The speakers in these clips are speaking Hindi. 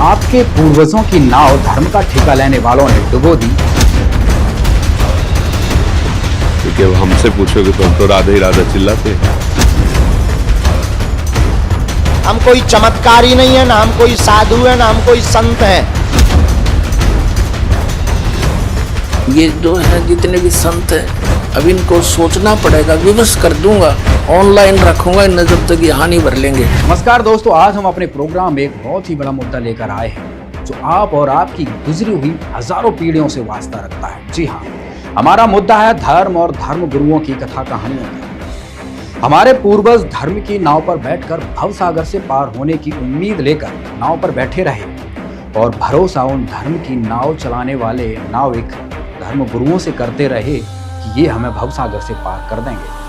आपके पूर्वजों की नाव धर्म का ठेका लेने वालों ने डुबो दी। क्योंकि अब हमसे पूछोगे तो हम तो राधे ही राधे चिल्लाते हैं। हम कोई चमत्कारी नहीं है, ना हम कोई साधु है, ना हम कोई संत है। ये जो है जितने भी संत हैं अब इनको सोचना पड़ेगा, विवश कर दूंगा, ऑनलाइन रखूंगा, इन जब तक ये हानि भर लेंगे। नमस्कार दोस्तों, आज हम अपने प्रोग्राम में एक बहुत ही बड़ा मुद्दा लेकर आए हैं जो आप और आपकी गुजरी हुई हजारों पीढ़ियों से वास्ता रखता है। जी हाँ, हमारा मुद्दा है धर्म और धर्म गुरुओं की कथा कहानियों का। हमारे पूर्वज धर्म की नाव पर बैठकर भवसागर से पार होने की उम्मीद लेकर नाव पर बैठे रहे और भरोसा उन धर्म की नाव चलाने वाले नाविक धर्म गुरुओं से करते रहे कि ये हमें भवसागर से पार कर देंगे।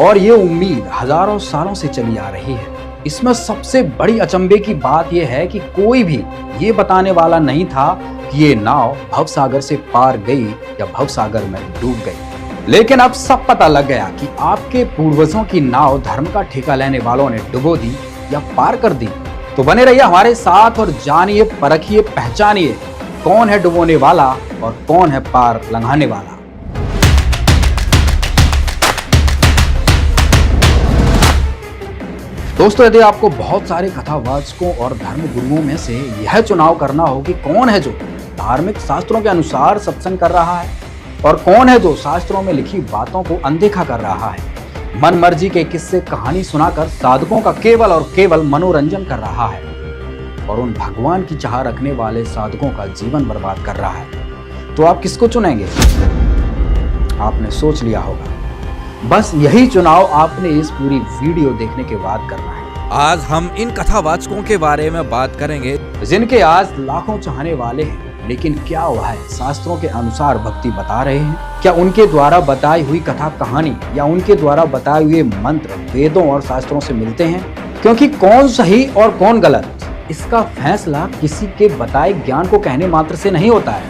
और ये उम्मीद हजारों सालों से चली आ रही है। इसमें सबसे बड़ी अचंभे की बात यह है कि कोई भी ये बताने वाला नहीं था कि ये नाव भवसागर से पार गई या भवसागर में डूब गई। लेकिन अब सब पता लग गया कि आपके पूर्वजों की नाव धर्म का ठेका लेने वालों ने डुबो दी या पार कर दी। तो बने रहिए हमारे साथ और जानिए, परखिए, पहचानिए कौन है डुबोने वाला और कौन है पार लंघाने वाला। दोस्तों, यदि आपको बहुत सारे कथावाचकों और धर्म गुरुओं में से यह चुनाव करना हो कि कौन है जो धार्मिक शास्त्रों के अनुसार सत्संग कर रहा है और कौन है जो शास्त्रों में लिखी बातों को अनदेखा कर रहा है, मन मर्जी के किस्से कहानी सुनाकर साधकों का केवल और केवल मनोरंजन कर रहा है और उन भगवान की चाह रखने वाले साधकों का जीवन बर्बाद कर रहा है, तो आप किसको चुनेंगे? आपने सोच लिया होगा। बस यही चुनाव आपने इस पूरी वीडियो देखने के बाद करना है। आज हम इन कथावाचकों के बारे में बात करेंगे जिनके आज लाखों चाहने वाले हैं, लेकिन क्या हुआ है, शास्त्रों के अनुसार भक्ति बता रहे हैं? क्या उनके द्वारा बताई हुई कथा कहानी या उनके द्वारा बताए हुए मंत्र वेदों और शास्त्रों से मिलते हैं? क्योंकि कौन सही और कौन गलत, इसका फैसला किसी के बताए ज्ञान को कहने मात्र से नहीं होता है।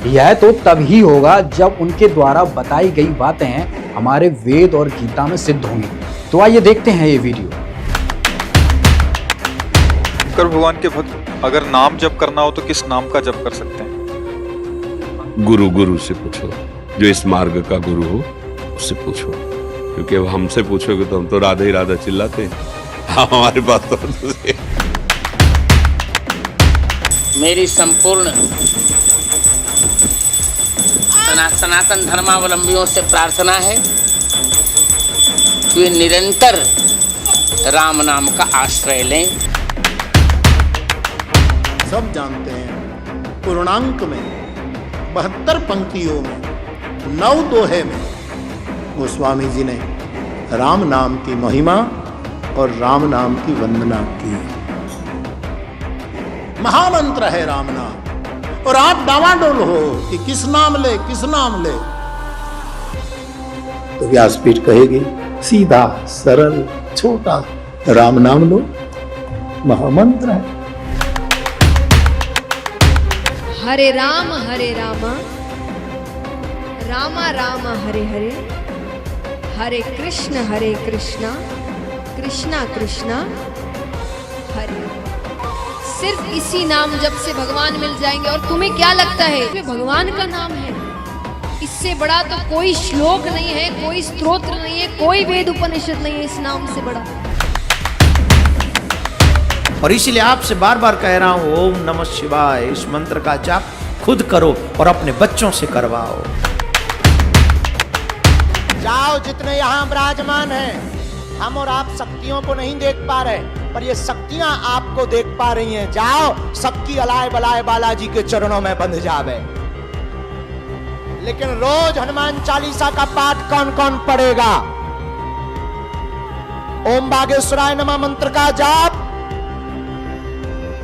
यह तो तभी होगा जब उनके द्वारा बताई गई बातें हमारे वेद और गीता में सिद्ध होंगी। तो आइए देखते हैं ये वीडियो। शंकर भगवान के भक्त अगर नाम जप करना हो तो किस नाम का जप कर सकते हैं? गुरु से पूछो, जो इस मार्ग का गुरु हो उससे पूछो। क्योंकि अब हमसे पूछोगे तो हम तो राधे ही राधे चिल्लाते हैं। हमारे पास तो मेरी संपूर्ण सनातन धर्मावलंबियों से प्रार्थना है कि वे निरंतर राम नाम का आश्रय लें। सब जानते हैं पूर्णांक में 72 पंक्तियों में 9 दोहे में गोस्वामी जी ने राम नाम की महिमा और राम नाम की वंदना की। महामंत्र है राम नाम, और आप डावाडोल हो कि किस नाम ले किस नाम ले, तो व्यासपीठ कहेगी सीधा सरल छोटा राम नाम लो, महामंत्र है। हरे राम रामा रामा हरे हरे, हरे कृष्णा कृष्णा कृष्णा हरे। सिर्फ इसी नाम जप से भगवान मिल जाएंगे। और तुम्हें क्या लगता है ये भगवान का नाम है? इससे बड़ा तो कोई श्लोक नहीं है, कोई स्तोत्र नहीं है, कोई वेद उपनिषद नहीं है इस नाम से बड़ा। और इसीलिए आपसे बार बार कह रहा हूं, ओम नमः शिवाय इस मंत्र का जाप खुद करो और अपने बच्चों से करवाओ। जाओ, जितने यहाँ विराजमान हैं, हम और आप शक्तियों को नहीं देख पा रहे, पर ये शक्तियां आपको देख पा रही हैं। जाओ, सबकी अलाय बलाय बालाजी के चरणों में बंध जावे। लेकिन रोज हनुमान चालीसा का पाठ कौन कौन पढ़ेगा? ओम बागेश्वराय नमः मंत्र का जाप।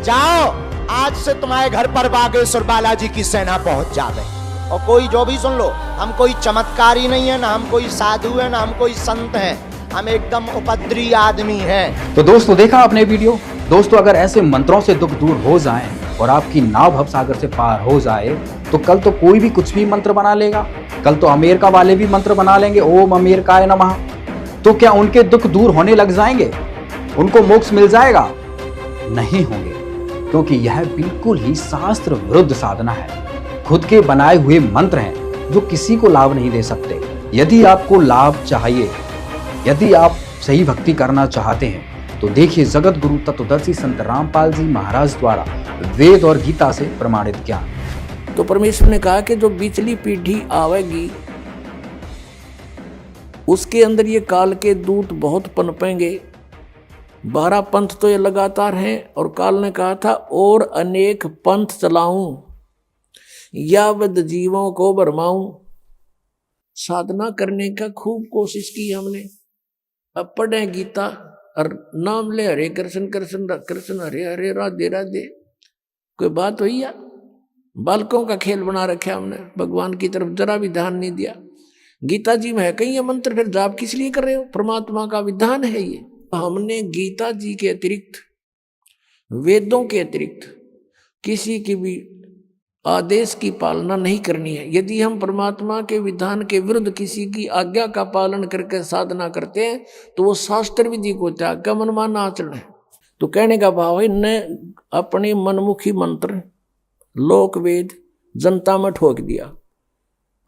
जाओ, आज से तुम्हारे घर पर बागेश्वर बालाजी की सेना पहुंच जावे। और कोई जो भी सुन लो, हम कोई चमत्कारी नहीं है, ना हम कोई साधु है, ना हम कोई संत है, हम एकदम उपद्री आदमी हैं। तो दोस्तों, देखा आपने वीडियो? दोस्तों, अगर ऐसे मंत्रों से दुख दूर हो जाएं और आपकी नाव भवसागर से पार हो जाए तो कल तो कोई भी कुछ भी मंत्र बना लेगा। कल तो अमेरिका वाले भी मंत्र बना लेंगे, ओम अमेरिकाय नमः। तो क्या उनके दुख दूर होने लग जाएंगे? उनको मोक्ष मिल जाएगा? नहीं होंगे। क्योंकि यह बिल्कुल ही शास्त्र विरुद्ध साधना है। खुद के बनाए हुए मंत्र हैं जो किसी को लाभ नहीं दे सकते। यदि आपको लाभ चाहिए, यदि आप सही भक्ति करना चाहते हैं, तो देखिए जगत गुरु तत्वदर्शी संत रामपाल जी महाराज द्वारा वेद और गीता से प्रमाणित ज्ञान। तो परमेश्वर ने कहा कि जो बिचली पीढ़ी आवेगी उसके अंदर ये काल के दूत बहुत पनपेंगे। 12 पंथ तो ये लगातार हैं, और काल ने कहा था और अनेक पंथ चलाऊं या वद जीवों को भरमाऊं। साधना करने का खूब कोशिश की हमने। अब पढ़े गीता और नाम ले हरे कृष्ण कृष्ण कृष्ण हरे हरे राधे राधे। कोई बात हुई या? बालकों का खेल बना रखा हमने, भगवान की तरफ जरा भी ध्यान नहीं दिया। गीता जी में है कहीं ये मंत्र, फिर जाप किस लिए कर रहे हो? परमात्मा का विधान है ये। हमने गीता जी के अतिरिक्त, वेदों के अतिरिक्त किसी की भी आदेश की पालना नहीं करनी है। यदि हम परमात्मा के विधान के विरुद्ध किसी की आज्ञा का पालन करके साधना करते हैं तो वो शास्त्र विधि को त्याग का मनमाना आचरण है। तो कहने का भाव है न अपने मनमुखी मंत्र लोक वेद जनता में ठोक दिया,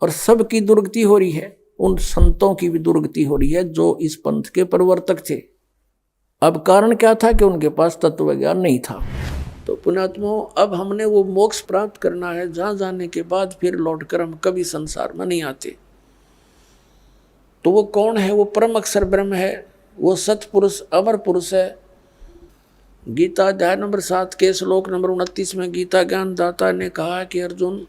और सबकी दुर्गति हो रही है। उन संतों की भी दुर्गति हो रही है जो इस पंथ के प्रवर्तक थे। अब कारण क्या था कि उनके पास तत्व ज्ञान नहीं था। तो पुण्यात्माओं, अब हमने वो मोक्ष प्राप्त करना है जहां जाने के बाद फिर लौटकर हम कभी संसार में नहीं आते। तो वो कौन है? वो परम अक्षर ब्रह्म है, वो सतपुरुष अमर पुरुष है। गीता अध्याय नंबर 7 के श्लोक नंबर 29 में गीता ज्ञान दाता ने कहा कि अर्जुन,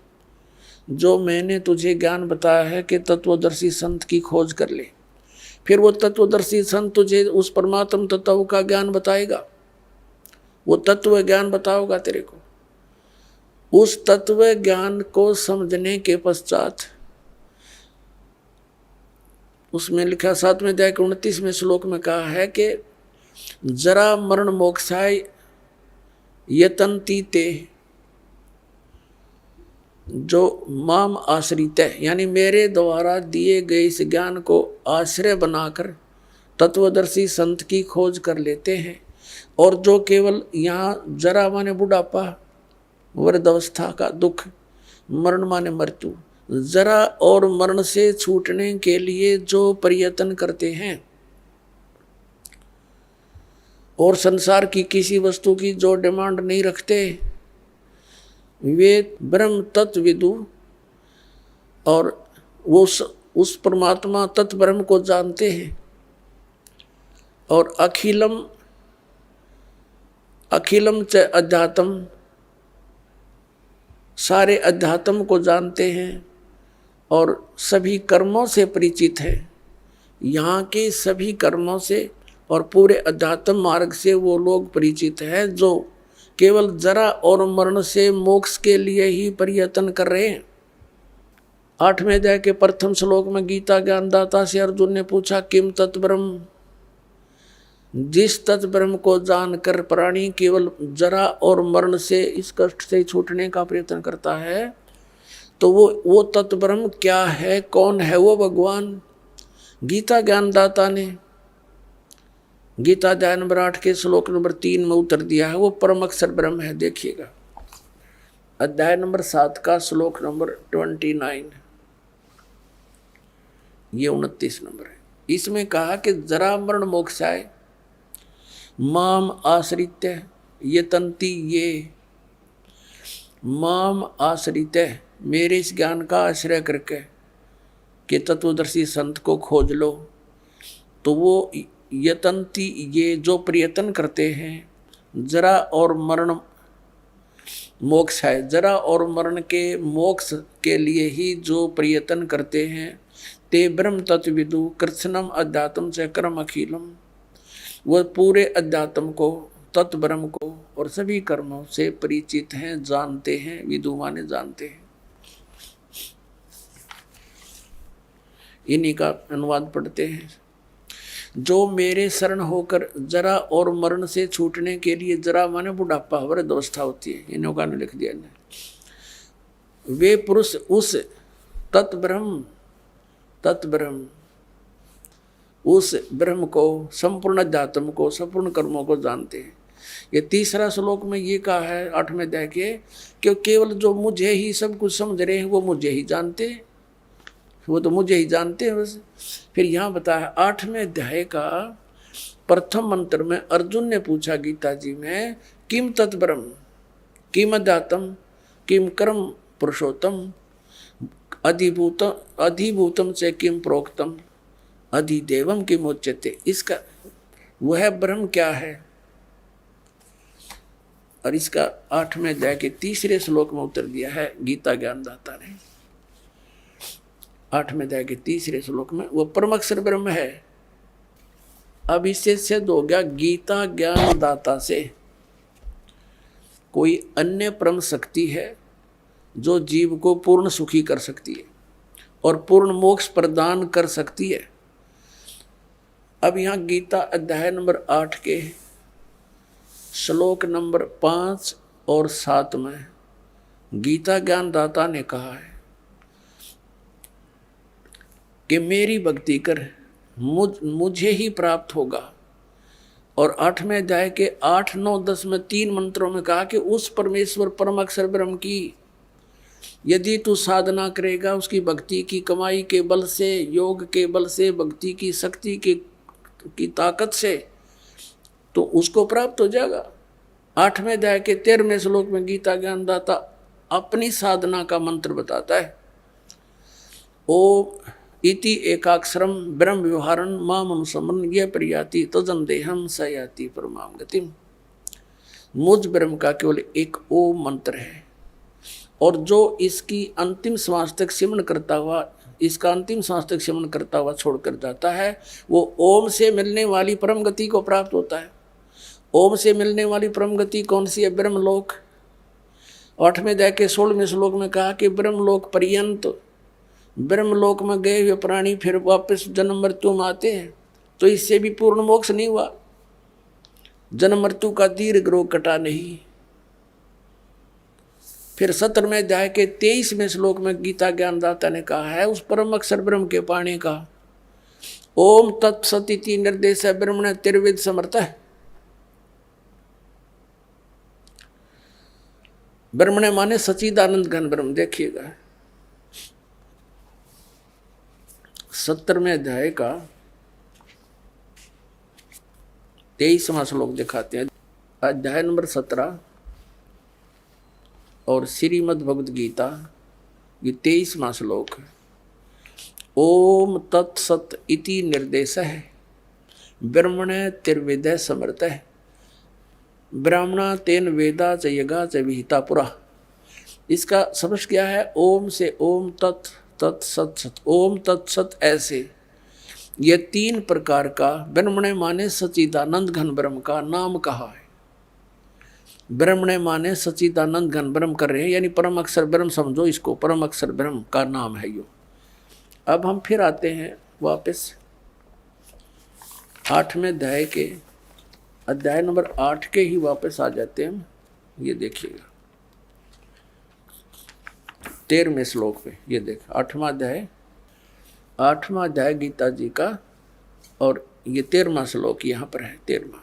जो मैंने तुझे ज्ञान बताया है कि तत्वदर्शी संत की खोज कर ले। फिर वो तत्वदर्शी संत तुझे उस परमात्म तत्व का ज्ञान बताएगा, वो तत्व ज्ञान बताओगा तेरे को। उस तत्व ज्ञान को समझने के पश्चात उसमें लिखा 7वें अध्याय के 29वें श्लोक में कहा है कि जरा मरण मोक्षाय यतन्ति ते, जो माम आश्रित है, यानी मेरे द्वारा दिए गए इस ज्ञान को आश्रय बनाकर तत्वदर्शी संत की खोज कर लेते हैं। और जो केवल यहाँ जरा माने बुढ़ापा, वृद्धावस्था का दुख, मरण माने मृत्यु, जरा और मरण से छूटने के लिए जो प्रयत्न करते हैं और संसार की किसी वस्तु की जो डिमांड नहीं रखते, वे ब्रह्म तत्व विदु और वो उस परमात्मा तत्व ब्रह्म को जानते हैं। और अखिलम च अध्यात्म, सारे अध्यात्म को जानते हैं और सभी कर्मों से परिचित हैं। यहाँ के सभी कर्मों से और पूरे अध्यात्म मार्ग से वो लोग परिचित हैं जो केवल जरा और मरण से मोक्ष के लिए ही प्रयत्न कर रहे हैं। 8वें अध्याय के प्रथम श्लोक में गीता ज्ञानदाता से अर्जुन ने पूछा, किम तत्ब्रह्म, जिस तत्ब्रह्म को जानकर प्राणी केवल जरा और मरण से, इस कष्ट से छूटने का प्रयत्न करता है, तो वो तत्ब्रह्म क्या है, कौन है वो भगवान? गीता ज्ञानदाता ने गीता अध्याय नंबर 8 के श्लोक नंबर 3 में उत्तर दिया है, वो परम अक्षर ब्रह्म है। देखिएगा अध्याय नंबर 7 का श्लोक नंबर 29, ये 29 नंबर है। इसमें कहा कि जरा मरण मोक्षाय माम आश्रित यतन्ति, ये माम आश्रित, मेरे इस ज्ञान का आश्रय करके कि तत्वदर्शी संत को खोज लो, तो वो यतन्ति, ये जो प्रयत्न करते हैं, जरा और मरण मोक्ष है, जरा और मरण के मोक्ष के लिए ही जो प्रयत्न करते हैं, ते ब्रह्म तत्विदु कृष्णम अध्यात्म च कर्म अखिलम, वह पूरे अध्यात्म को, तत्व ब्रह्म को और सभी कर्मों से परिचित हैं, जानते हैं। विदु माने जानते हैं। इन्हीं का अनुवाद पढ़ते हैं। जो मेरे शरण होकर जरा और मरण से छूटने के लिए, जरा माने बुढ़ापा, वृद्धावस्था होती है, इन्हों का लिख दिया ने, वे पुरुष उस तत्ब्रह्म उस ब्रह्म को, संपूर्ण अध्यात्म को, संपूर्ण कर्मों को जानते हैं। ये तीसरा श्लोक में ये कहा है 8वें अध्याय के कि केवल जो मुझे ही सब कुछ समझ रहे हैं वो मुझे ही जानते हैं, वो तो मुझे ही जानते हैं बस। फिर यहाँ बताया 8वें अध्याय का प्रथम मंत्र में अर्जुन ने पूछा गीता जी में, किम तत्ब्रह्म किम अध्यात्म किम कर्म पुरुषोत्तम अधिभूतम से किम प्रोक्तम अधिदेवम किम उच्यते। इसका वह ब्रह्म क्या है, और इसका 8वें अध्याय के तीसरे श्लोक में उत्तर दिया है गीता ज्ञानदाता ने। 8वें अध्याय के तीसरे श्लोक में वो परमाक्षर ब्रह्म है। अब इससे सिद्ध हो गया गीता ज्ञानदाता से कोई अन्य परम शक्ति है जो जीव को पूर्ण सुखी कर सकती है और पूर्ण मोक्ष प्रदान कर सकती है। अब यहाँ गीता अध्याय नंबर 8 के श्लोक नंबर 5 और 7 में गीता ज्ञानदाता ने कहा है कि मेरी भक्ति कर मुझे ही प्राप्त होगा। और 8वें अध्याय के 8, 9, 10 में 3 मंत्रों में कहा कि उस परमेश्वर परम अक्षर ब्रह्म की यदि तू साधना करेगा, उसकी भक्ति की कमाई के बल से, योग के बल से, भक्ति की शक्ति की ताकत से, तो उसको प्राप्त हो जाएगा। 8वें अध्याय के 13वें श्लोक में गीता ज्ञानदाता अपनी साधना का मंत्र बताता है, ओम इति एकाक्षरम ब्रह्म व्यवहारन माम अनुसमन ये प्रियाति तजन देहम स याति परमाम गतिम। मुझ ब्रह्म का केवल एक ओम मंत्र है, और जो इसकी अंतिम श्वास तक सिमरण करता हुआ, इसका अंतिम श्वास तक सिमरण करता हुआ छोड़कर जाता है, वो ओम से मिलने वाली परम गति को प्राप्त होता है। ओम से मिलने वाली परम गति कौन सी है? ब्रह्मलोक। 8वें अध्याय के 16वें श्लोक में कहा कि ब्रह्मलोक पर्यंत, ब्रह्मलोक में गए हुए प्राणी फिर वापस जन्म मृत्यु में आते हैं, तो इससे भी पूर्ण मोक्ष नहीं हुआ, जन्म मृत्यु का दीर्घ रोग कटा नहीं। फिर 17वें अध्याय के 23वें श्लोक में गीता ज्ञानदाता ने कहा है उस परम अक्षर ब्रह्म के पाने का, ओम तत्सदिति निर्देश ब्रह्मण त्रिविध समर्थ है। ब्रह्मण माने सच्चिदानंद घन ब्रह्म। देखिएगा 17वें अध्याय का 23वां श्लोक दिखाते हैं, अध्याय नंबर 17 और श्रीमद् भगवद गीता ये 23वां श्लोक है। ओम तत्सत इति निर्देश है ब्रह्मण त्रिवेद समर्थ है ब्राह्मणा तेन वेदा च यगा च विहिता पुरा। इसका समझ क्या है? ओम से ओम तत् तत् सत सत, ओम तत्सत ऐसे ये 3 प्रकार का ब्रह्मण माने सच्चिदानंद घन ब्रह्म का नाम कहा है। ब्रह्मण माने सच्चिदानंद घन ब्रह्म कर रहे हैं, यानी परम अक्षर ब्रह्म समझो इसको, परम अक्षर ब्रह्म का नाम है यो। अब हम फिर आते हैं वापस 8वें अध्याय के, अध्याय नंबर 8 के ही वापस आ जाते हैं। ये देखिएगा 13वें श्लोक पे, ये देख 8वां अध्याय गीता जी का, और ये 13वां श्लोक यहाँ पर है 13वां।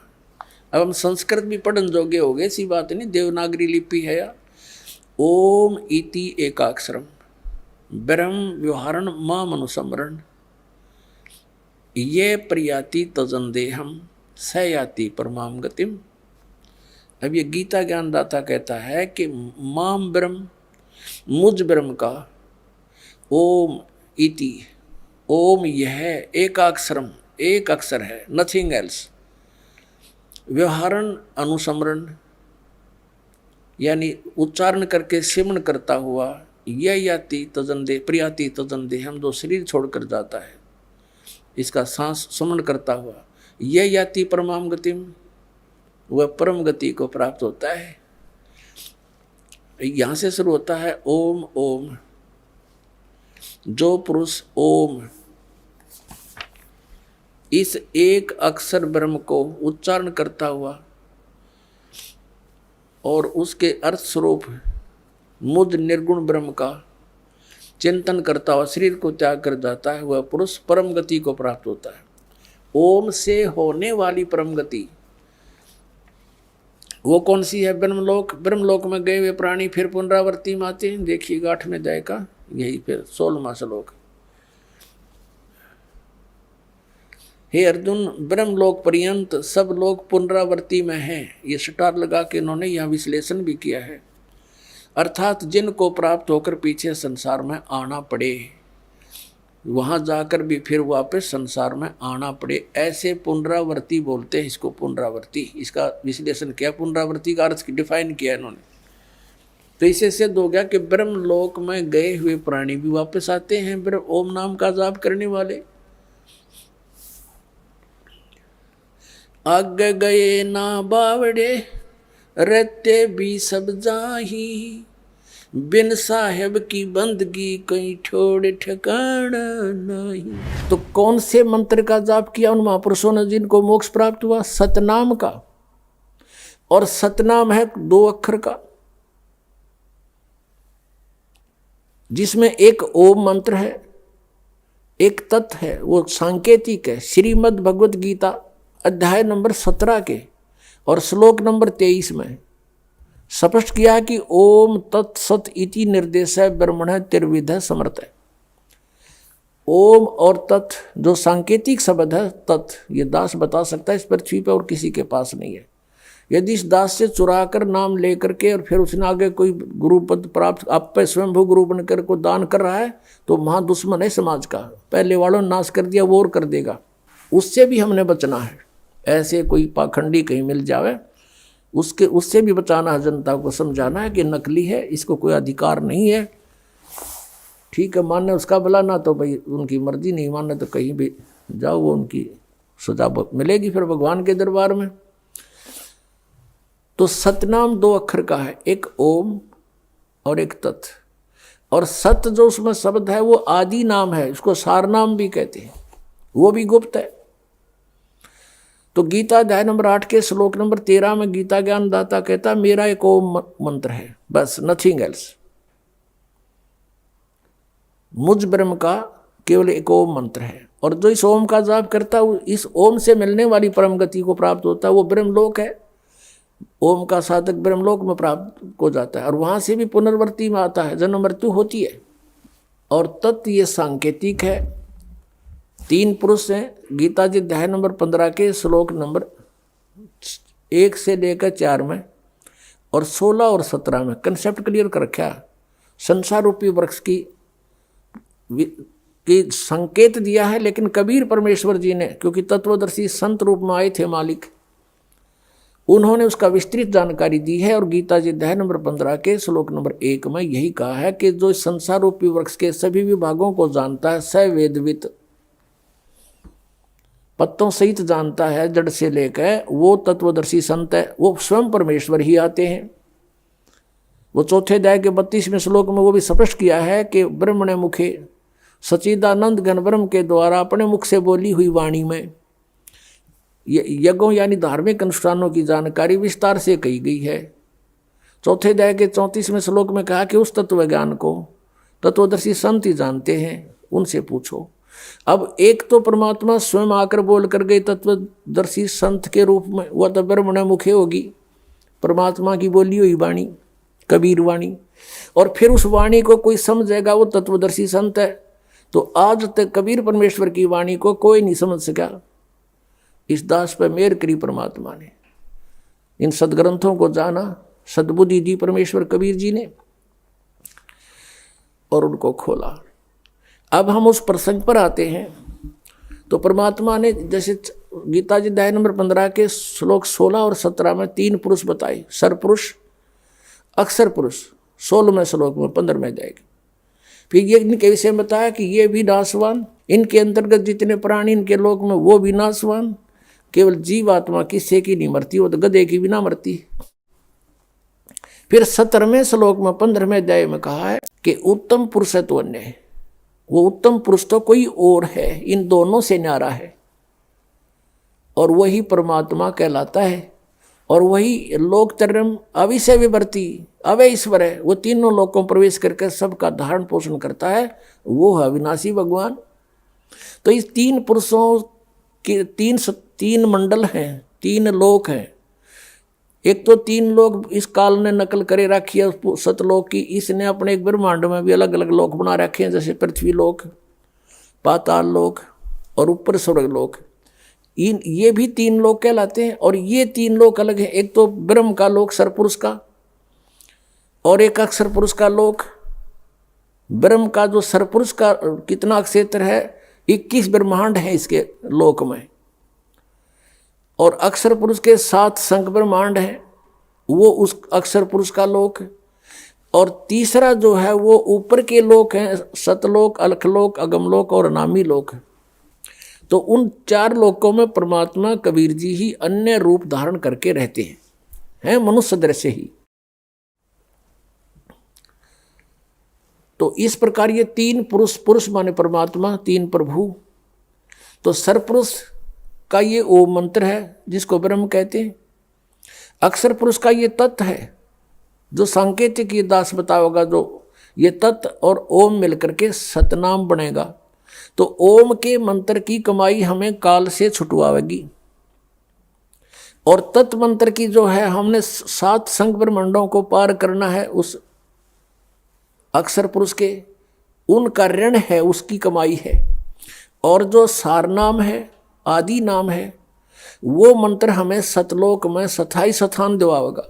अब हम संस्कृत भी पढ़न जोगे हो गए, ऐसी बात नहीं, देवनागरी लिपि है या। ओम इति एकाक्षरम ब्रह्म व्यवहारण माम अनुसमरण ये प्रयाति तजन देहम स याति परमाम गतिम। अब ये गीता ज्ञानदाता कहता है कि माम ब्रह्म, मुझ ब्रह्म का, ओम इति, ओम यह एकाक्षरम, एक अक्षर है, नथिंग एल्स, व्यवहारण अनुसमरण यानी उच्चारण करके सिमरण करता हुआ, यह याति तजन दे प्रियाति तजन दे, हम जो शरीर छोड़कर जाता है इसका सांस सुमरण करता हुआ, यह याति परमाम गतिम, वह परम गति को प्राप्त होता है। यहाँ से शुरू होता है ओम ओम। जो पुरुष ओम इस एक अक्षर ब्रह्म को उच्चारण करता हुआ और उसके अर्थ स्वरूप मुझ निर्गुण ब्रह्म का चिंतन करता हुआ शरीर को त्याग कर जाता है, वह पुरुष परम गति को प्राप्त होता है। ओम से होने वाली परम गति वो कौन सी है? ब्रह्मलोक। ब्रह्मलोक में गए हुए प्राणी फिर पुनरावृत्ति में आते हैं। देखिएगा 8वें अध्याय का यही फिर 16वां श्लोक। हे अर्जुन, ब्रह्मलोक पर्यंत सब लोग पुनरावृत्ति में हैं। ये स्टार लगा के इन्होंने यहाँ विश्लेषण भी किया है। अर्थात जिनको प्राप्त होकर पीछे संसार में आना पड़े, वहां जाकर भी फिर वापस संसार में आना पड़े, ऐसे पुनरावृत्ति बोलते हैं इसको। पुनरावृत्ति, इसका विश्लेषण किया, पुनरावृत्ति का अर्थ डिफाइन किया इन्होंने। तो इससे सिद्ध हो गया कि ब्रह्मलोक में गए हुए प्राणी भी वापस आते हैं ओम नाम का जाप करने वाले। आगे गए ना बावड़े, रहते भी सब जाही, बिन साहेब की बंदगी कहीं छोड़ ठिकाना नहीं। तो कौन से मंत्र का जाप किया उन महापुरुषों ने जिनको मोक्ष प्राप्त हुआ? सतनाम का। और सतनाम है 2 अक्षर का, जिसमें एक ओम मंत्र है, एक तत् है, वो सांकेतिक है। श्रीमद् भगवत गीता अध्याय नंबर 17 के और श्लोक नंबर 23 में स्पष्ट किया कि ओम तत्सत इति निर्देश ब्रह्मण त्रिविध समर्थ है। ओम और तत् जो सांकेतिक शब्द है, तत् ये दास बता सकता है इस पृथ्वी पर और किसी के पास नहीं है। यदि इस दास से चुरा कर नाम लेकर के और फिर उसने आगे कोई गुरु पद प्राप्त आप पे स्वयंभू गुरु बनकर को दान कर रहा है तो वहाँ दुश्मन है समाज का। पहले वालों ने नाश कर दिया, वो और कर देगा। उससे भी हमने बचना है। ऐसे कोई पाखंडी कहीं मिल जावे उससे भी बचाना है। जनता को समझाना है कि नकली है, इसको कोई अधिकार नहीं है। ठीक है, मानने उसका भला, ना तो भाई उनकी मर्जी, नहीं मानने तो कहीं भी जाओ, वो उनकी सजा मिलेगी फिर भगवान के दरबार में। तो सतनाम 2 अक्षर का है, एक ओम और एक तत्। और सत जो उसमें शब्द है वो आदि नाम है, उसको सार नाम भी कहते हैं, वो भी गुप्त है। तो गीता अध्याय नंबर 8 के श्लोक नंबर 13 में गीता ज्ञानदाता कहता मेरा एक ओम मंत्र है, बस, नथिंग एल्स। मुझ ब्रह्म का केवल एक ओम मंत्र है। और जो इस ओम का जाप करता है इस ओम से मिलने वाली परम गति को प्राप्त होता है, वो ब्रह्मलोक है। ओम का साधक ब्रह्मलोक में प्राप्त हो जाता है और वहां से भी पुनर्वृत्ति में आता है, जन्म मृत्यु होती है। और तत् ये सांकेतिक है। 3 पुरुष हैं गीता जी अध्याय नंबर 15 के श्लोक नंबर 1 से लेकर 4 में और 16 और 17 में कंसेप्ट क्लियर कर रखा। संसार रूपी वृक्ष की संकेत दिया है, लेकिन कबीर परमेश्वर जी ने, क्योंकि तत्वदर्शी संत रूप में आए थे मालिक, उन्होंने उसका विस्तृत जानकारी दी है। और गीता जी अध्याय नंबर 15 के श्लोक नंबर 1 में यही कहा है कि जो संसार रूपी वृक्ष के सभी विभागों को जानता है, स वेदवित, पत्तों सहित जानता है जड़ से लेकर, वो तत्वदर्शी संत है। वो स्वयं परमेश्वर ही आते हैं। वो चौथे अध्याय के 32वें श्लोक में वो भी स्पष्ट किया है कि ब्रह्म ने मुखे सच्चिदानंद घन ब्रह्म के द्वारा अपने मुख से बोली हुई वाणी में यज्ञों यानी धार्मिक अनुष्ठानों की जानकारी विस्तार से कही गई है। चौथे अध्याय के 34वें श्लोक में कहा कि उस तत्व ज्ञान को तत्वदर्शी संत ही जानते हैं, उनसे पूछो। अब एक तो परमात्मा स्वयं आकर बोल कर गए तत्वदर्शी संत के रूप में, वह तो ब्रह्मण मुखे होगी, परमात्मा की बोली हुई वाणी, कबीर वाणी। और फिर उस वाणी को कोई समझेगा, वो तत्वदर्शी संत है। तो आज तक कबीर परमेश्वर की वाणी को कोई नहीं समझ सका। इस दास पर मेहर करी परमात्मा ने, इन सदग्रंथों को जाना, सद्बुद्धि दी परमेश्वर कबीर जी ने और उनको खोला। अब हम उस प्रसंग पर आते हैं। तो परमात्मा ने जैसे गीता जी अध्याय नंबर 15 के श्लोक 16 और 17 में 3 पुरुष बताए, सरपुरुष, अक्षर पुरुष 16वें श्लोक में 15वें अध्याय। फिर ये इनके विषय में बताया कि ये भी नाशवान, इनके अंतर्गत जितने प्राणी इनके लोक में वो भी नाशवान, केवल जीवात्मा किससे की नहीं मरती, वो तो गधे की भी ना मरती। फिर 17वें श्लोक में 15वें अध्याय में कहा है कि उत्तम पुरुष तो अन्य है। वो उत्तम पुरुष तो कोई और है, इन दोनों से न्यारा है, और वही परमात्मा कहलाता है। और वही लोकतरम अविषय विवर्ती अवय ईश्वर है। वो तीनों लोकों में प्रवेश करके सबका धारण पोषण करता है, वो है अविनाशी भगवान। तो इस 3 पुरुषों के 3 मंडल हैं, 3 लोक हैं। एक तो 3 लोक इस काल ने नकल करे रखी है सतलोक की, इसने अपने एक ब्रह्मांड में भी अलग अलग लोक बना रखे हैं, जैसे पृथ्वी लोक, पाताल लोक और ऊपर स्वर्ग लोक। ये भी 3 लोक कहलाते हैं। और ये 3 लोक अलग हैं, एक तो ब्रह्म का लोक सरपुरुष का, और एक अक्षर पुरुष का लोक। ब्रह्म का जो सरपुरुष का कितना क्षेत्र है, 21 ब्रह्मांड है इसके लोक में, और अक्षर पुरुष के 7 संख ब्रह्मांड है, वो उस अक्षर पुरुष का लोक। और तीसरा जो है वो ऊपर के लोक हैं, सतलोक, अलखलोक, अगमलोक और अनामी लोक। तो उन 4 लोकों में परमात्मा कबीर जी ही अन्य रूप धारण करके रहते हैं मनुष्य दृश्य ही। तो इस प्रकार ये 3 पुरुष माने परमात्मा, 3 प्रभु। तो सरपुरुष का ये ओम मंत्र है जिसको ब्रह्म कहते हैं। अक्षर पुरुष का ये तत्व है जो सांकेतिक ये दास बताओगा, जो ये तत्व और ओम मिलकर के सतनाम बनेगा। तो ओम के मंत्र की कमाई हमें काल से छुटवाएगी, और तत्व मंत्र की जो है हमने 7 संख ब्रह्मांडों को पार करना है उस अक्षर पुरुष के, उनका ऋण है, उसकी कमाई है। और जो सार नाम है, आदि नाम है, वो मंत्र हमें सतलोक में स्थायी स्थान दिवाएगा।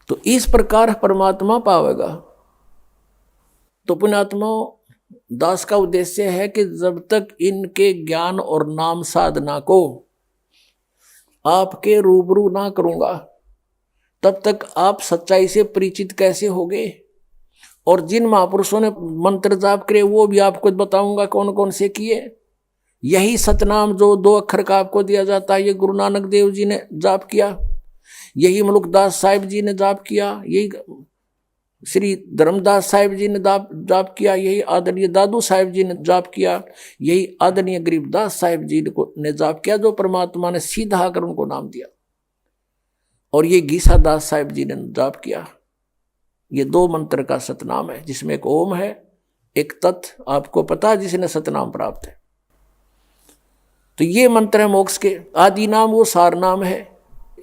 तो इस प्रकार परमात्मा पावेगा। तो पुण्यात्मा दास का उद्देश्य है कि जब तक इनके ज्ञान और नाम साधना को आपके रूबरू ना करूंगा, तब तक आप सच्चाई से परिचित कैसे होगे। और जिन महापुरुषों ने मंत्र जाप करे वो भी आपको बताऊंगा कौन कौन से किए। यही सतनाम जो 2 अक्षर का आपको दिया जाता है, ये गुरु नानक देव जी ने जाप किया, यही मलुकदास साहिब जी ने जाप किया, यही श्री धर्मदास साहिब जी ने जाप किया, यही आदरणीय दादू साहिब जी ने जाप किया, यही आदरणीय गरीबदास साहिब जी ने जाप किया, जो परमात्मा ने सीधा आकर उनको नाम दिया। और ये गीसा दास साहिब जी ने जाप किया। ये 2 मंत्र का सतनाम है, जिसमें एक ओम है, एक तत् आपको पता है जिसने सतनाम प्राप्त है। तो ये मंत्र है मोक्ष के। आदि नाम वो सार नाम है।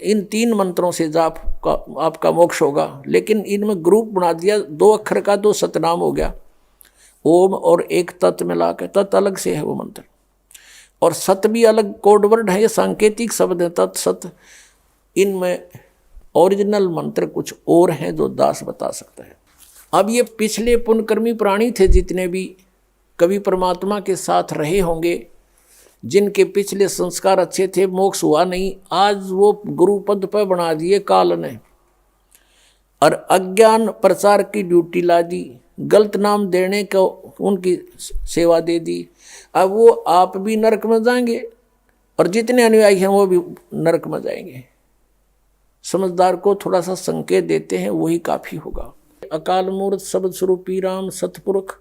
इन 3 मंत्रों से जाप का आपका मोक्ष होगा। लेकिन इनमें ग्रुप बना दिया, 2 अक्षर का 2 सतनाम हो गया, ओम और एक तत् मिला के। तत् अलग से है वो मंत्र, और सत भी अलग कोड वर्ड है, ये सांकेतिक शब्द है तत् सत। इनमें ओरिजिनल मंत्र कुछ और हैं जो दास बता सकता है। अब ये पिछले पुण्यकर्मी प्राणी थे जितने भी कभी परमात्मा के साथ रहे होंगे, जिनके पिछले संस्कार अच्छे थे, मोक्ष हुआ नहीं, आज वो गुरु पद पर बना दिए काल ने, और अज्ञान प्रचार की ड्यूटी ला दी, गलत नाम देने को उनकी सेवा दे दी। अब वो आप भी नरक में जाएंगे और जितने अनुयायी हैं वो भी नरक में जाएंगे। समझदार को थोड़ा सा संकेत देते हैं, वही काफी होगा। अकाल मूर्त शब्द स्वरूपी राम सतपुरुष,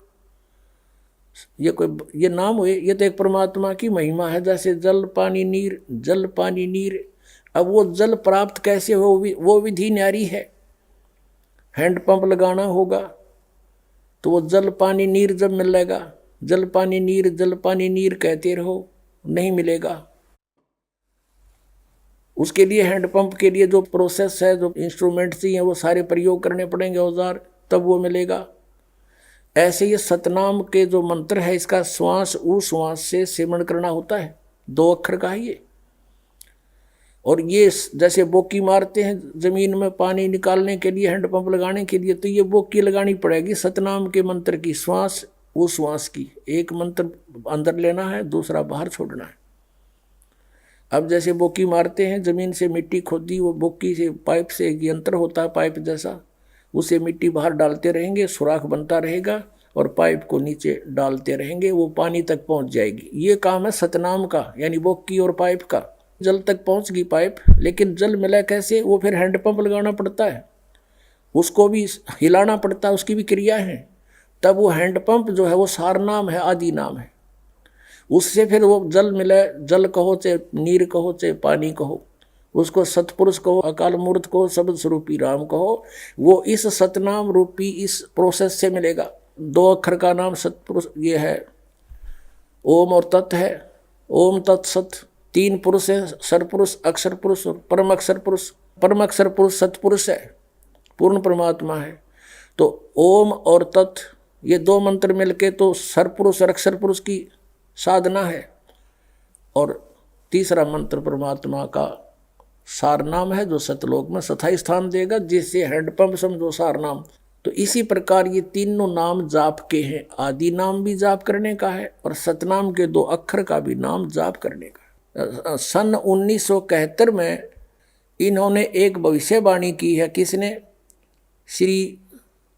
ये नाम हुए, ये तो एक परमात्मा की महिमा है। जैसे जल पानी नीर, जल पानी नीर। अब वो जल प्राप्त कैसे हो, वो विधि न्यारी है। हैंडपंप लगाना होगा तो वो जल पानी नीर जब मिलेगा, जल पानी नीर कहते रहो, नहीं मिलेगा। उसके लिए हैंडपंप के लिए जो प्रोसेस है, जो इंस्ट्रूमेंट चाहिए, वो सारे प्रयोग करने पड़ेंगे, औजार, तब वो मिलेगा। ऐसे ये सतनाम के जो मंत्र है, इसका श्वास उश्वास से सेवन करना होता है, 2 अक्षर का है ये। और ये जैसे बोकी मारते हैं जमीन में पानी निकालने के लिए, हैंडपंप लगाने के लिए, तो ये बोकी लगानी पड़ेगी सतनाम के मंत्र की, श्वास उश्वास की। एक मंत्र अंदर लेना है, दूसरा बाहर छोड़ना है। अब जैसे बोकी मारते हैं, जमीन से मिट्टी खोदी, वो बोकी से पाइप से एक यंत्र होता है पाइप जैसा, उसे मिट्टी बाहर डालते रहेंगे, सुराख बनता रहेगा और पाइप को नीचे डालते रहेंगे, वो पानी तक पहुंच जाएगी। ये काम है सतनाम का, यानी बोकी और पाइप का। जल तक पहुंच गई पाइप, लेकिन जल मिला कैसे, वो फिर हैंडपंप लगाना पड़ता है, उसको भी हिलाना पड़ता है, उसकी भी क्रिया है। तब वो हैंडपंप जो है वो सार नाम है, आदि नाम है। उससे फिर वो जल मिले, जल कहो चाहे नीर कहो चाहे पानी कहो, उसको सतपुरुष कहो, अकाल मूर्त कहो, शब्द स्वरूपी राम कहो, वो इस सतनाम रूपी इस प्रोसेस से मिलेगा। 2 अक्षर का नाम सतपुरुष ये है, ओम और तत् है। ओम तत् सत तीन पुरुष है, सरपुरुष, अक्षर पुरुष और परम अक्षर पुरुष। परम अक्षर पुरुष सतपुरुष है, पूर्ण परमात्मा है। तो ओम और तत् ये दो मंत्र मिलके तो सरपुरुष और अक्षर पुरुष की साधना है। और तीसरा मंत्र परमात्मा का सार नाम है जो सतलोक में स्थायी स्थान देगा, जिससे हैंडपंप समझो सार नाम। तो इसी प्रकार ये तीनों नाम जाप के हैं। आदि नाम भी जाप करने का है और सतनाम के 2 अक्षर का भी नाम जाप करने का। सन 1971 में इन्होंने एक भविष्यवाणी की है। किसने? श्री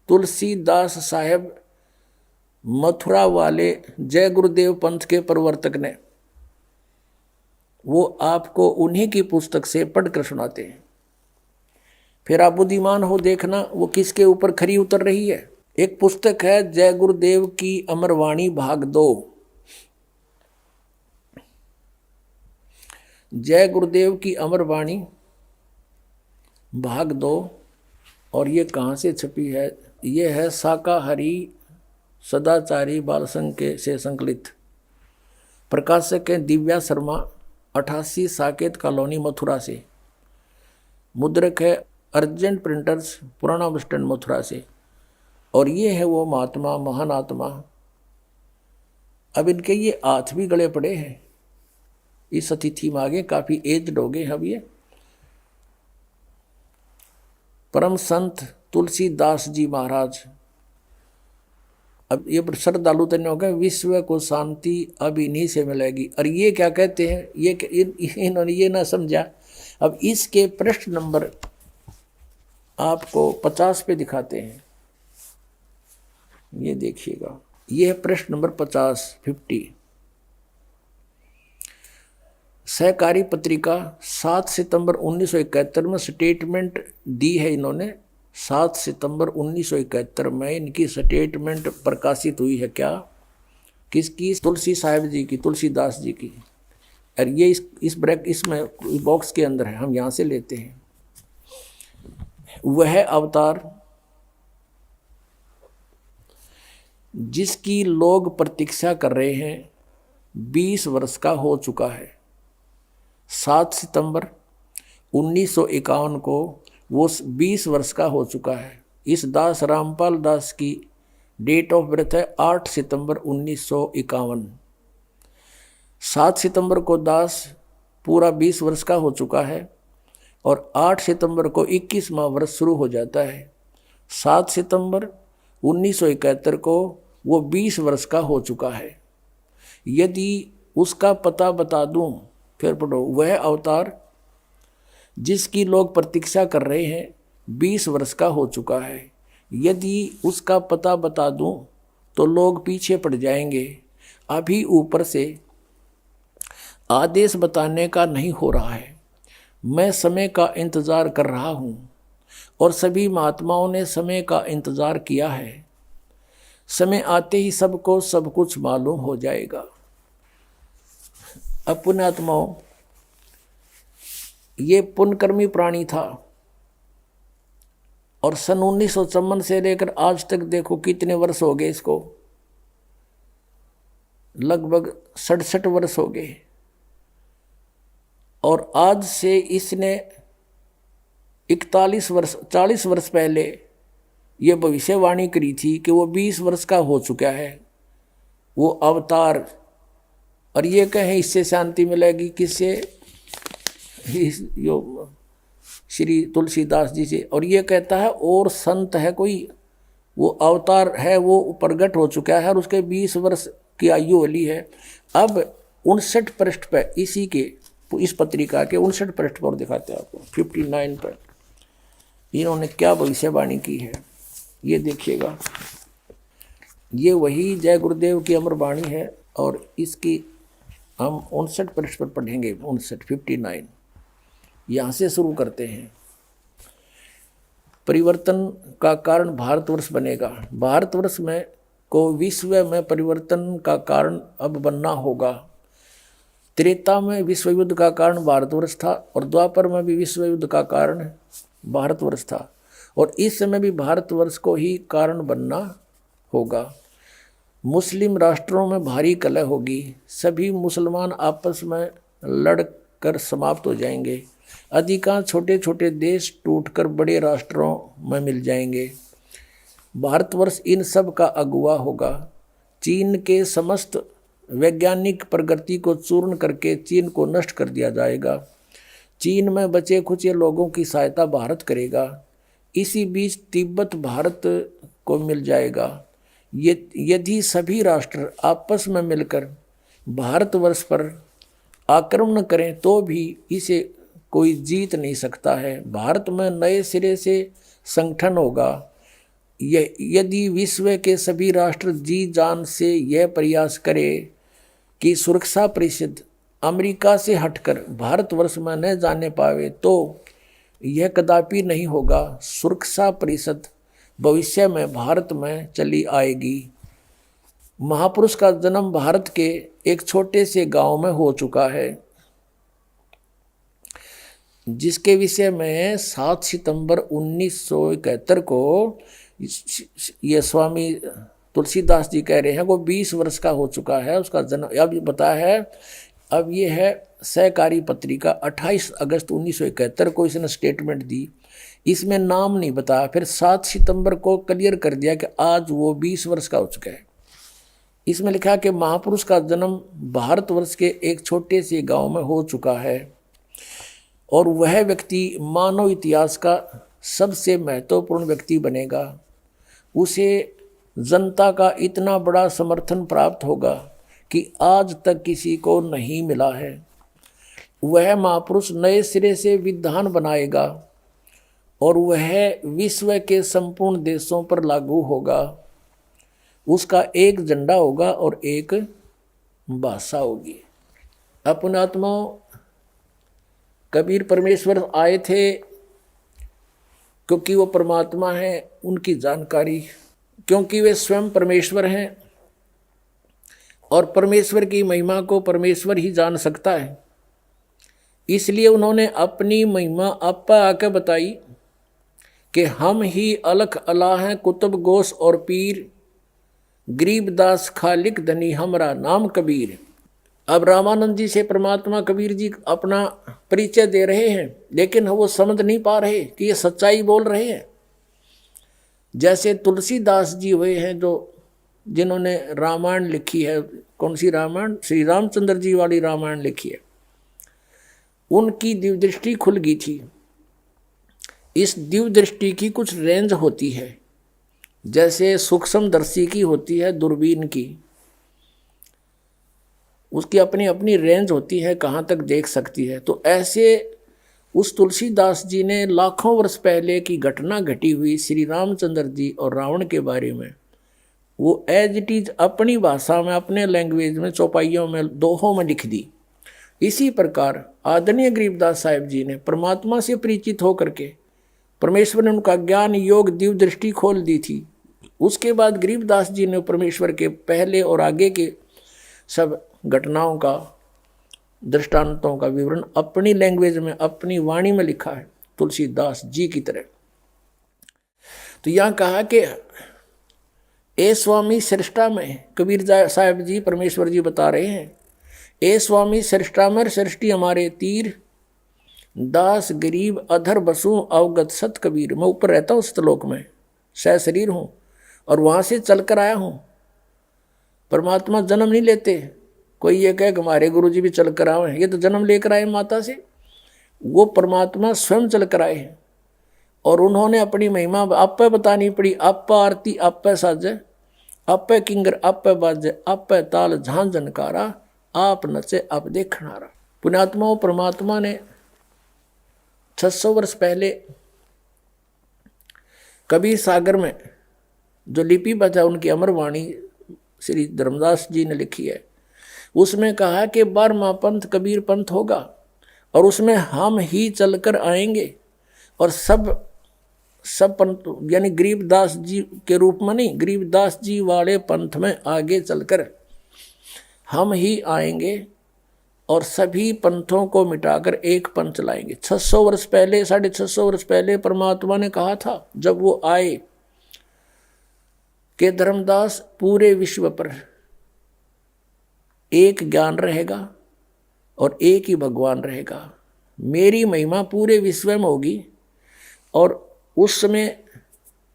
तुलसीदास साहेब मथुरा वाले जय गुरुदेव पंथ के प्रवर्तक ने। वो आपको उन्हीं की पुस्तक से पढ़कर सुनाते हैं। फिर आप बुद्धिमान हो, देखना वो किसके ऊपर खरी उतर रही है। एक पुस्तक है जय गुरुदेव की अमरवाणी भाग 2। जय गुरुदेव की अमरवाणी भाग 2। और ये कहाँ से छपी है? ये है शाकाहारी सदाचारी बाल संघ के से संकलित। प्रकाशक है दिव्या शर्मा, 88 साकेत कॉलोनी मथुरा से। मुद्रक है अर्जेंट प्रिंटर्स, पुराना बस स्टैंड मथुरा से। और ये है वो महात्मा, महान आत्मा। अब इनके ये हाथ भी गले पड़े हैं इस अतिथि में, आगे काफ़ी एज्ड हो गए अब ये। परम संत तुलसीदास जी महाराज। अब ये श्रद्धालु तन्य हो गए, विश्व को शांति अब इन्हीं से मिलेगी। और ये क्या कहते हैं, ये इन्होंने ये ना समझा। अब इसके प्रश्न नंबर आपको 50 पे दिखाते हैं, ये देखिएगा। ये है प्रश्न नंबर 50। सहकारी पत्रिका 7 सितंबर 1971 में स्टेटमेंट दी है इन्होंने। 7 सितंबर 1971 में इनकी स्टेटमेंट प्रकाशित हुई है। क्या? किसकी? तुलसी साहिब जी की, तुलसीदास जी की। और ये इस ब्रैक इसमें बॉक्स के अंदर है, हम यहाँ से लेते हैं। वह अवतार जिसकी लोग प्रतीक्षा कर रहे हैं 20 वर्ष का हो चुका है। 7 सितंबर 1951 को वो 20 वर्ष का हो चुका है। इस दास रामपाल दास की डेट ऑफ बर्थ है 8 सितंबर 1951। 7 सितंबर को दास पूरा 20 वर्ष का हो चुका है और 8 सितंबर को 21वां वर्ष शुरू हो जाता है। 7 सितंबर 1971 को वो 20 वर्ष का हो चुका है। यदि उसका पता बता दूं, फिर पढ़ो। वह अवतार जिसकी लोग प्रतीक्षा कर रहे हैं 20 वर्ष का हो चुका है। यदि उसका पता बता दूं तो लोग पीछे पड़ जाएंगे। अभी ऊपर से आदेश बताने का नहीं हो रहा है। मैं समय का इंतज़ार कर रहा हूँ और सभी महात्माओं ने समय का इंतज़ार किया है। समय आते ही सबको सब कुछ मालूम हो जाएगा। अब पुण्यात्माओं, ये पुण्यकर्मी प्राणी था और सन 1954 से लेकर आज तक देखो कितने वर्ष हो गए इसको, लगभग 67 वर्ष हो गए। और आज से इसने 40 वर्ष पहले ये भविष्यवाणी करी थी कि वो 20 वर्ष का हो चुका है वो अवतार। और ये कहें इससे शांति मिलेगी किससे? यो श्री तुलसीदास जी से। और ये कहता है और संत है कोई, वो अवतार है, वो प्रगट हो चुका है और उसके 20 वर्ष की आयु वाली है। अब 59 पृष्ठ पर इसी के इस पत्रिका के 59 पृष्ठ पर दिखाते हैं आपको। 59 पर इन्होंने क्या भविष्यवाणी की है ये देखिएगा। ये वही जय गुरुदेव की अमरवाणी है और इसकी हम 59 पृष्ठ पर पढ़ेंगे। 59 यहाँ से शुरू करते हैं। परिवर्तन का कारण भारतवर्ष बनेगा। भारतवर्ष में को विश्व में परिवर्तन का कारण अब बनना होगा। त्रेता में विश्व युद्ध का कारण भारतवर्ष था और द्वापर में भी विश्व युद्ध का कारण भारतवर्ष था और इस समय भी भारतवर्ष को ही कारण बनना होगा। मुस्लिम राष्ट्रों में भारी कलह होगी। सभी मुसलमान आपस में लड़कर समाप्त हो जाएंगे। अधिकांश छोटे छोटे देश टूटकर बड़े राष्ट्रों में मिल जाएंगे। भारतवर्ष इन सब का अगुवा होगा। चीन के समस्त वैज्ञानिक प्रगति को चूर्ण करके चीन को नष्ट कर दिया जाएगा। चीन में बचे खुचे लोगों की सहायता भारत करेगा। इसी बीच तिब्बत भारत को मिल जाएगा। यदि सभी राष्ट्र आपस में मिलकर भारतवर्ष पर आक्रमण करें तो भी इसे कोई जीत नहीं सकता है। भारत में नए सिरे से संगठन होगा। यदि विश्व के सभी राष्ट्र जी जान से यह प्रयास करें कि सुरक्षा परिषद अमेरिका से हटकर भारतवर्ष में न जाने पावे तो यह कदापि नहीं होगा। सुरक्षा परिषद भविष्य में भारत में चली आएगी। महापुरुष का जन्म भारत के एक छोटे से गांव में हो चुका है, जिसके विषय में 7 सितंबर 1971 को ये स्वामी तुलसीदास जी कह रहे हैं वो 20 वर्ष का हो चुका है उसका जन्म। अब बताया है, अब ये है सहकारी पत्रिका 28 अगस्त 1971 को इसने स्टेटमेंट दी। इसमें नाम नहीं बताया। फिर 7 सितंबर को क्लियर कर दिया कि आज वो 20 वर्ष का हो चुका है। इसमें लिखा कि महापुरुष का जन्म भारतवर्ष के एक छोटे से गांव में हो चुका है और वह व्यक्ति मानव इतिहास का सबसे महत्वपूर्ण व्यक्ति बनेगा। उसे जनता का इतना बड़ा समर्थन प्राप्त होगा कि आज तक किसी को नहीं मिला है। वह महापुरुष नए सिरे से विधान बनाएगा और वह विश्व के संपूर्ण देशों पर लागू होगा। उसका एक झंडा होगा और एक भाषा होगी। अपने आत्मा कबीर परमेश्वर आए थे क्योंकि वो परमात्मा है, उनकी जानकारी, क्योंकि वे स्वयं परमेश्वर हैं और परमेश्वर की महिमा को परमेश्वर ही जान सकता है। इसलिए उन्होंने अपनी महिमा आपा आके बताई कि हम ही अलख अला हैं कुतुब गोस और पीर, गरीबदास खालिक धनी हमरा नाम कबीर। अब रामानंद जी से परमात्मा कबीर जी अपना परिचय दे रहे हैं, लेकिन वो समझ नहीं पा रहे कि ये सच्चाई बोल रहे हैं। जैसे तुलसीदास जी हुए हैं जो जिन्होंने रामायण लिखी है। कौन सी रामायण? श्री रामचंद्र जी वाली रामायण लिखी है। उनकी दिव्य दृष्टि खुल गई थी। इस दिव्य दृष्टि की कुछ रेंज होती है, जैसे सूक्ष्मदर्शी की होती है दूरबीन की, उसकी अपनी अपनी रेंज होती है, कहाँ तक देख सकती है। तो ऐसे उस तुलसीदास जी ने लाखों वर्ष पहले की घटना घटी हुई श्री रामचंद्र जी और रावण के बारे में वो एज इट इज अपनी भाषा में, अपने लैंग्वेज में, चौपाइयों में, दोहों में लिख दी। इसी प्रकार आदरणीय गरीबदास साहिब जी ने परमात्मा से परिचित होकर के परमेश्वर ने उनका ज्ञान योग दिव्य दृष्टि खोल दी थी। उसके बाद गरीबदास जी ने परमेश्वर के पहले और आगे के सब घटनाओं का, दृष्टांतों का विवरण अपनी लैंग्वेज में, अपनी वाणी में लिखा है, तुलसीदास जी की तरह। तो यहाँ कहा कि ए स्वामी सृष्टा में, कबीर साहब जी परमेश्वर जी बता रहे हैं, ए स्वामी सृष्टा में सृष्टि हमारे तीर, दास गरीब अधर बसू अवगत सत कबीर। मैं ऊपर रहता हूँ सतलोक में, सह शरीर हूँ और वहाँ से चल कर आया हूँ। परमात्मा जन्म नहीं लेते। कोई ये कहे कि हमारे गुरु जी भी चल कर आए हैं, ये तो जन्म लेकर आए माता से। वो परमात्मा स्वयं चल कर आए हैं और उन्होंने अपनी महिमा आप पे बतानी पड़ी। आप पे आरती आप पे साजे, आप पे किंगर आप पे बाजे, आप पे ताल झांझ जनकारा, आप नचे आप देखनारा। पुण्यात्माओं, परमात्मा ने 600 वर्ष पहले कबीर सागर में जो लिपि बचा, उनकी अमर वाणी श्री धर्मदास जी ने लिखी है, उसमें कहा कि 12वां पंथ कबीर पंथ होगा और उसमें हम ही चलकर आएंगे और सब पंथ, यानी गरीबदास जी के रूप में नहीं, गरीबदास जी वाले पंथ में आगे चलकर हम ही आएंगे और सभी पंथों को मिटाकर एक पंथ चलाएंगे। 600 वर्ष पहले, 650 वर्ष पहले परमात्मा ने कहा था जब वो आए कि धर्मदास पूरे विश्व पर एक ज्ञान रहेगा और एक ही भगवान रहेगा। मेरी महिमा पूरे विश्व में होगी और उस समय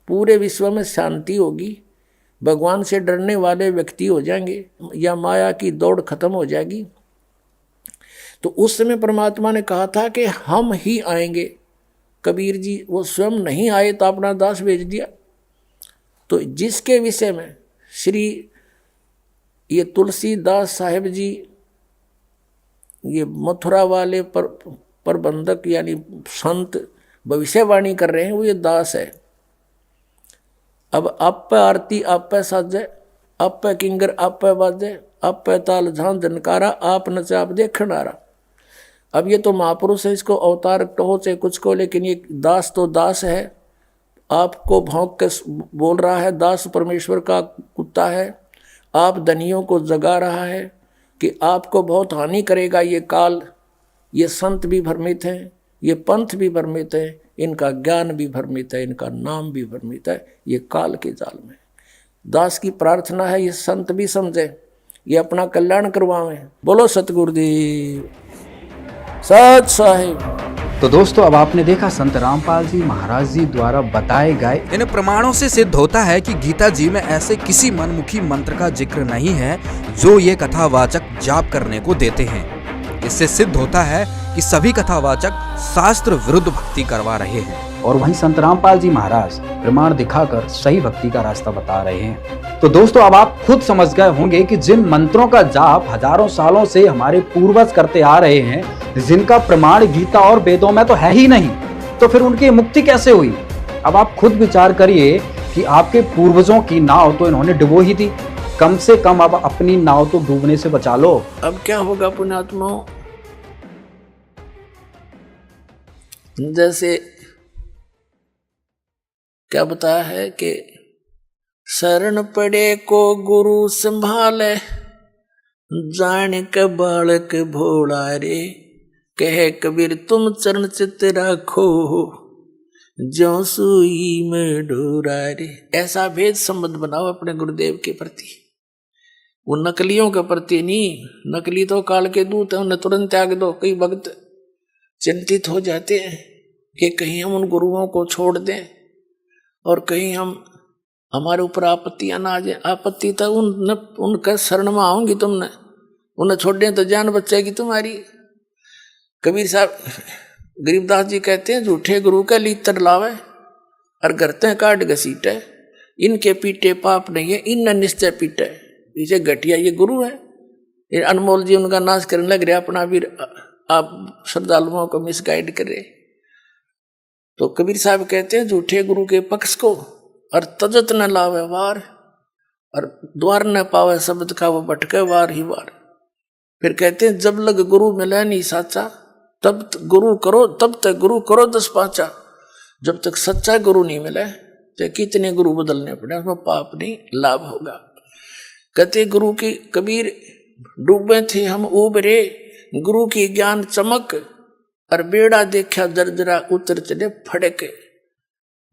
पूरे विश्व में शांति होगी, भगवान से डरने वाले व्यक्ति हो जाएंगे या माया की दौड़ खत्म हो जाएगी। तो उस समय परमात्मा ने कहा था कि हम ही आएंगे। कबीर जी वो स्वयं नहीं आए तो अपना दास भेज दिया। तो जिसके विषय में श्री ये तुलसीदास साहेब जी ये मथुरा वाले प्रबंधक यानी संत भविष्यवाणी कर रहे हैं, वो ये दास है। अब आप पे आरती आप पे साजे, आप पे किंगर आप पे बाजे, आप पे ताल झांझ झनकारा, आप नचे आप देखण आ रहा। अब ये तो महापुरुष है, इसको अवतार कहो चाहे कुछ को, लेकिन ये दास तो दास है। आपको भौंक के बोल रहा है, दास परमेश्वर का कुत्ता है। आप धनियों को जगा रहा है कि आपको बहुत हानि करेगा ये काल। ये संत भी भ्रमित हैं, ये पंथ भी भ्रमित है, इनका ज्ञान भी भ्रमित है, इनका नाम भी भ्रमित है। ये काल के जाल में दास की प्रार्थना है, ये संत भी समझे, ये अपना कल्याण करवावें। बोलो सतगुरुदेव सत साहिब। तो दोस्तों अब आपने देखा संत रामपाल जी महाराज जी द्वारा बताए गए इन प्रमाणों से सिद्ध होता है कि गीता जी में ऐसे किसी मनमुखी मंत्र का जिक्र नहीं है जो ये कथावाचक जाप करने को देते हैं। इससे सिद्ध होता है कि सभी कथावाचक शास्त्र विरुद्ध भक्ति करवा रहे हैं। और वहीं संत रामपाल जी महाराज प्रमाण दिखाकर सही भक्ति का रास्ता बता रहे हैं। तो दोस्तों अब आप खुद समझ गए होंगे कि जिन मंत्रों का जाप हजारों सालों से हमारे पूर्वज करते आ रहे हैं, जिनका प्रमाण गीता और वेदों में तो है ही नहीं, तो फिर उनकी मुक्ति कैसे हुई? अब आप खुद विचार करिए कि आपके पूर्वजों की नाव तो इन्होंने डुबो ही थी, कम से कम अब अपनी नाव तो डूबने से बचा लो। अब क्या होगा पुण्यात्माओं? जैसे क्या बताया है कि शरण पड़े को गुरु संभाले, जान के बालक भोला रे, कहे कबीर तुम चरण चित राखो, ज्यों सुई में डोरा रे। ऐसा भेद संबंध बनाओ अपने गुरुदेव के प्रति, वो नकलियों के प्रति नहीं। नकली तो काल के दूत है, उन्हें तुरंत त्याग दो। कई भक्त चिंतित हो जाते हैं कि कहीं हम उन गुरुओं को छोड़ दें और कहीं हम हमारे ऊपर आपत्तियां ना आ जाए। आपत्ति तो उनका शरण में आओगी तुमने, उन्हें छोड़ दें तो जान बचेगी तुम्हारी। कबीर साहब गरीबदास जी कहते हैं झूठे गुरु का लीतर लावे और गरते काट घसीटे, इनके पीटे पाप नहीं है, इन निश्चय पीटे। पीछे घटिया ये गुरु है, ये अनमोल जी उनका नाश करने लग रहा अपना भी आप श्रद्धालुओं को मिसगाइड करे। तो कबीर साहब कहते हैं झूठे गुरु के पक्ष को और तजत न लावे वार, और द्वार न पावे शब्द का वो भटके वार ही वार। फिर कहते हैं जब लग गुरु मिले नहीं साचा, तब गुरु करो, तब तक गुरु करो 10 पाँचा। जब तक सच्चा गुरु नहीं मिले तो कितने गुरु बदलने पड़े, उसमें पाप नहीं लाभ होगा। कहते गुरु की कबीर डूबे थे हम उबरे, गुरु की ज्ञान चमक, और बेड़ा देखा जर्जरा उतर चले फड़क।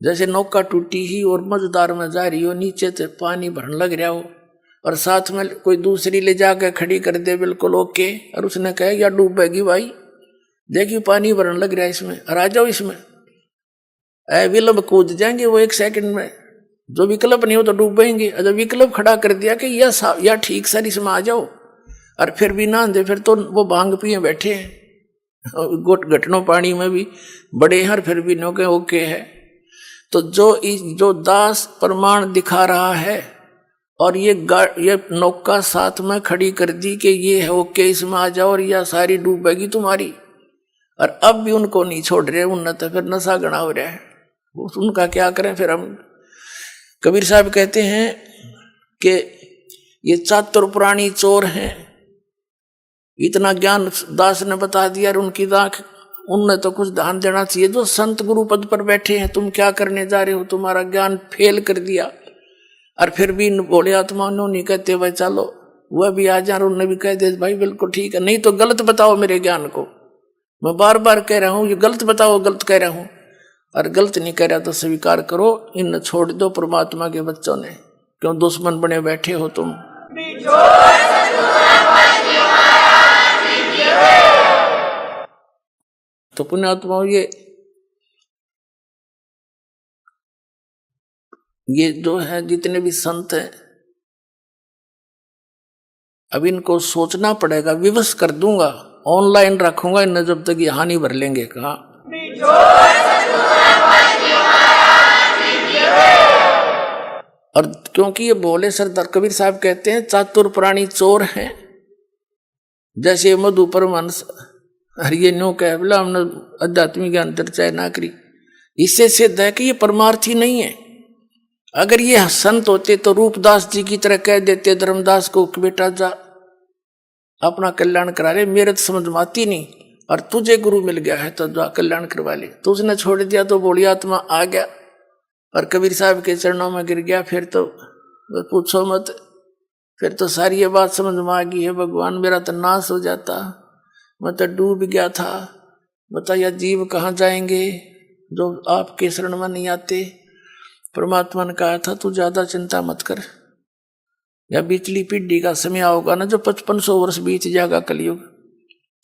जैसे नौका टूटी ही और मझदार में जा रही हो, नीचे से पानी भरने लग रहा हो और साथ में कोई दूसरी ले जाकर खड़ी कर दे बिल्कुल ओके, और उसने कहा या डूबेगी भाई, देखिए पानी भरने लग रहा है इसमें, और आ जाओ इसमें। विकल्प कूद जाएंगे वो 1 सेकंड में। जो विकल्प नहीं हो तो डूबेंगे। जब विकल्प खड़ा कर दिया कि या ठीक सर इसमें आ जाओ, और फिर भी ना दे, फिर तो वो भांग पिए बैठे हैं। घटनों पानी में भी बड़े हैं फिर भी नौके ओके है। तो जो दास प्रमाण दिखा रहा है और ये नौका साथ में खड़ी कर दी कि ये है ओके इसमें आ जाओ, और यह सारी डूबेगी तुम्हारी, और अब भी उनको नहीं छोड़ रहे, उन्हें तो फिर नशा गणा हो रहा है। उनका क्या करें फिर हम? कबीर साहब कहते हैं कि ये चातुर पुरानी चोर हैं। इतना ज्ञान दास ने बता दिया और उनकी दाख, उनने तो कुछ ध्यान देना चाहिए। जो संत गुरु पद पर बैठे हैं, तुम क्या करने जा रहे हो? तुम्हारा ज्ञान फेल कर दिया, और फिर भी बोले आत्मा नहीं कहते भाई चलो वह भी आ जा, उन्होंने भी कह दे भाई बिल्कुल ठीक है, नहीं तो गलत बताओ मेरे ज्ञान को। मैं बार बार कह रहा हूँ ये गलत बताओ, गलत कह रहा हूँ, और गलत नहीं कह रहा तो स्वीकार करो। इन छोड़ दो परमात्मा के बच्चों ने, क्यों दुश्मन बने बैठे हो तुम? तो पुण्यात्माओं ये जो है जितने भी संत हैं, अब इनको सोचना पड़ेगा। विवश कर दूंगा, ऑनलाइन रखूंगा इन्हें जब तक ये हानि भर लेंगे। कहा और क्योंकि ये बोले सरदार कबीर साहब कहते हैं चातुर प्राणी चोर हैं, जैसे मधु परमहंस हरिये न्यू कह बोला हमने आध्यात्मिक ज्ञान चर्चा ना करी। इससे सिद्ध है कि ये परमार्थी नहीं है। अगर ये संत होते तो रूपदास जी की तरह कह देते धर्मदास को कि बेटा जा अपना कल्याण करा ले, मेरे तो समझ में आती नहीं, और तुझे गुरु मिल गया है तो जा कल्याण करवा ले। तो उसने छोड़ दिया तो बोली आत्मा आ गया और कबीर साहब के चरणों में गिर गया। फिर तो पूछो मत, फिर तो सारी ये बात समझ में आ गई है, भगवान मेरा तो नाश हो जाता, मैं तो डूब गया था। बताइए जीव कहाँ जाएंगे जो आपके शरण में नहीं आते। परमात्मा ने कहा था तू ज्यादा चिंता मत कर, या बीचली पीढ़ी का समय आओगा ना जो 5500 वर्ष बीत जाएगा कलयुग,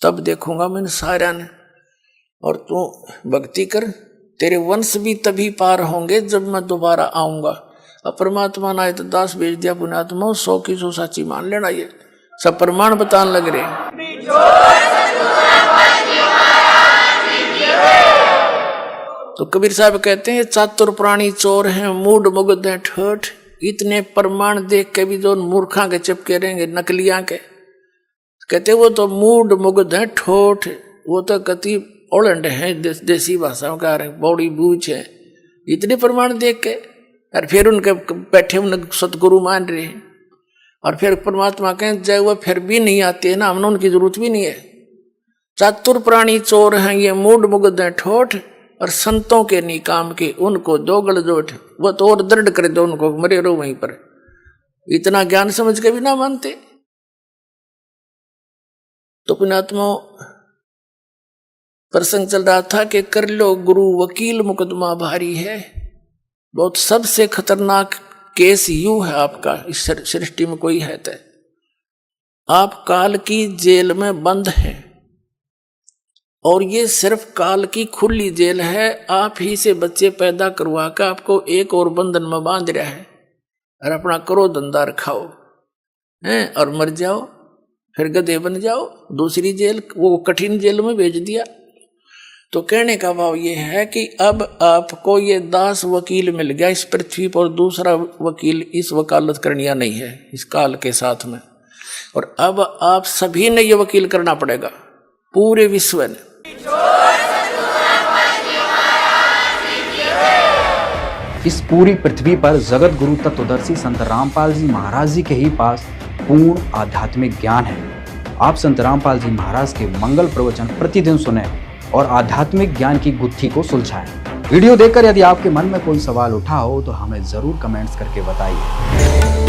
तब देखूंगा मैंने सारा ने, और तू भक्ति कर, तेरे वंश भी तभी पार होंगे जब मैं दोबारा आऊंगा। अब परमात्मा ने आए तो दास भेज दिया पुण्यात्मा, 100 की 100 साची मान लेना। ये सब प्रमाण बताने लग रहे। तो कबीर साहब कहते हैं चातुर प्राणी चोर हैं, मूड मुग्ध हैं ठोठ। इतने प्रमाण देख के भी जो मूर्खा के चिपके रहेंगे नकलियां के, कहते वो तो मूड मुग्ध हैं ठोठ, वो तो कति ओलंड हैं देसी भाषाओं का बौड़ी बूझ है। इतने प्रमाण देख के और फिर उनके बैठे उन सतगुरु मान रहे हैं, और फिर परमात्मा कहें जय वो फिर भी नहीं आते ना, हमने उनकी जरूरत भी नहीं है। चातुर प्राणी चोर हैं ये, मूड मुग्ध हैं ठोठ, और संतों के नहीं काम के उनको दो गलजोट, वो तो और दृढ़ कर दो उनको, मरे रहो वहीं पर। इतना ज्ञान समझ के भी ना मानते। तो पुण्यात्मा प्रसंग चल रहा था कि कर लो गुरु वकील मुकदमा भारी है। बहुत सबसे खतरनाक केस यू है आपका इस सृष्टि में कोई है तो आप काल की जेल में बंद हैं, और ये सिर्फ काल की खुली जेल है। आप ही से बच्चे पैदा करवा कर आपको एक और बंधन में बांध रहा है, और अपना करो धंधा रखाओ हैं और मर जाओ, फिर गधे बन जाओ। दूसरी जेल, वो कठिन जेल में भेज दिया। तो कहने का भाव ये है कि अब आपको ये दास वकील मिल गया इस पृथ्वी पर, दूसरा वकील इस वकालत करनिया नहीं है इस काल के साथ में। और अब आप सभी ने ये वकील करना पड़ेगा, पूरे विश्व ने। इस पूरी पृथ्वी पर जगत गुरु तत्वदर्शी संत रामपाल जी महाराज जी के ही पास पूर्ण आध्यात्मिक ज्ञान है। आप संत रामपाल जी महाराज के मंगल प्रवचन प्रतिदिन सुने और आध्यात्मिक ज्ञान की गुत्थी को सुलझाएं। वीडियो देखकर यदि आपके मन में कोई सवाल उठा हो तो हमें जरूर कमेंट्स करके बताइए।